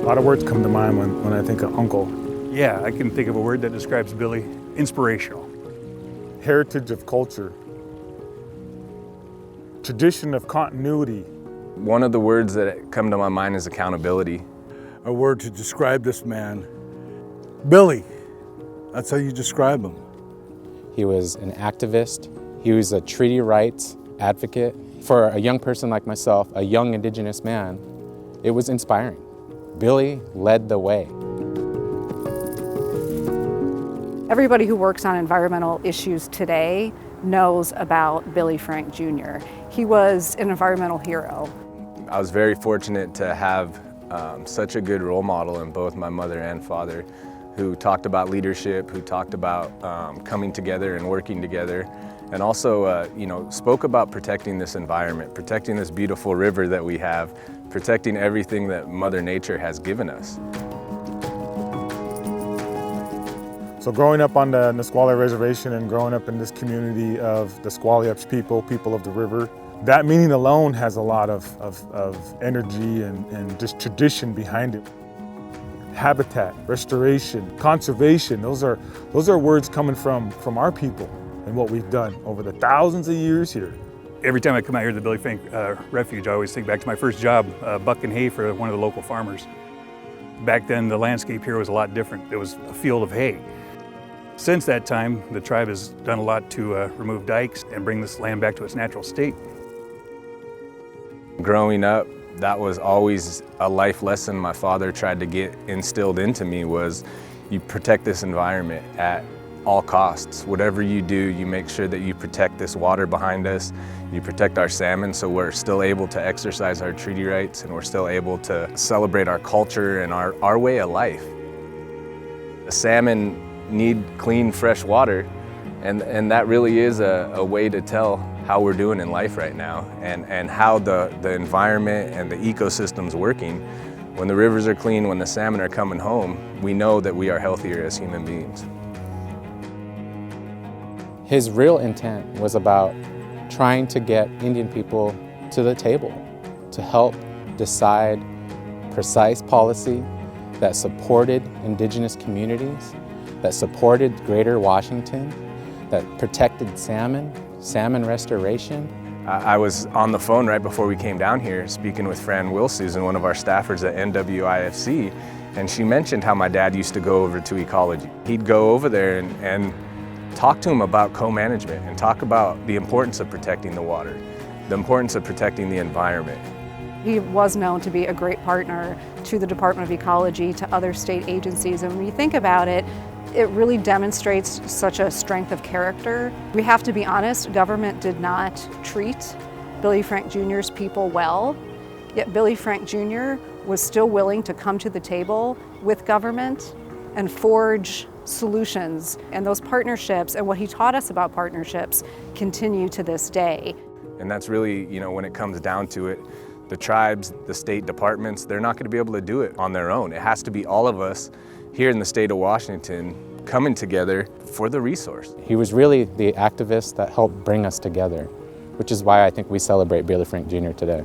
lot of words come to mind when I think of uncle. Yeah, I can think of a word that describes Billy: inspirational. Heritage of culture. Tradition of continuity. One of the words that come to my mind is accountability. A word to describe this man: Billy. That's how you describe him. He was an activist. He was a treaty rights advocate. For a young person like myself, a young Indigenous man, it was inspiring. Billy led the way. Everybody who works on environmental issues today knows about Billy Frank Jr. He was an environmental hero. I was very fortunate to have such a good role model in both my mother and father, who talked about leadership, who talked about coming together and working together, and also spoke about protecting this environment, protecting this beautiful river that we have, protecting everything that Mother Nature has given us. So growing up on the Nisqually Reservation and growing up in this community of the Squalyups people of the river, that meaning alone has a lot of energy and just tradition behind it. Habitat, restoration, conservation, those are words coming from our people and what we've done over the thousands of years here. Every time I come out here to the Billy Frank Refuge, I always think back to my first job, bucking hay for one of the local farmers. Back then, the landscape here was a lot different. It was a field of hay. Since that time, the tribe has done a lot to remove dikes and bring this land back to its natural state. Growing up, that was always a life lesson my father tried to get instilled into me, was you protect this environment at all costs. Whatever you do, you make sure that you protect this water behind us, you protect our salmon so we're still able to exercise our treaty rights and we're still able to celebrate our culture and our way of life. The salmon need clean, fresh water, and that really is a way to tell how we're doing in life right now and how the environment and the ecosystem's working. When the rivers are clean, when the salmon are coming home, we know that we are healthier as human beings. His real intent was about trying to get Indian people to the table to help decide precise policy that supported Indigenous communities, that supported Greater Washington, that protected salmon restoration. I was on the phone right before we came down here speaking with Fran Wilsusan, one of our staffers at NWIFC, and she mentioned how my dad used to go over to ecology. He'd go over there and talk to him about co-management and talk about the importance of protecting the water, the importance of protecting the environment. He was known to be a great partner to the Department of Ecology, to other state agencies, and when you think about it, it really demonstrates such a strength of character. We have to be honest, government did not treat Billy Frank Jr.'s people well, yet Billy Frank Jr. was still willing to come to the table with government and forge solutions. And those partnerships and what he taught us about partnerships continue to this day. And that's really, when it comes down to it, the tribes, the state departments, they're not going to be able to do it on their own. It has to be all of us here in the state of Washington coming together for the resource. He was really the activist that helped bring us together, which is why I think we celebrate Billy Frank Jr. today.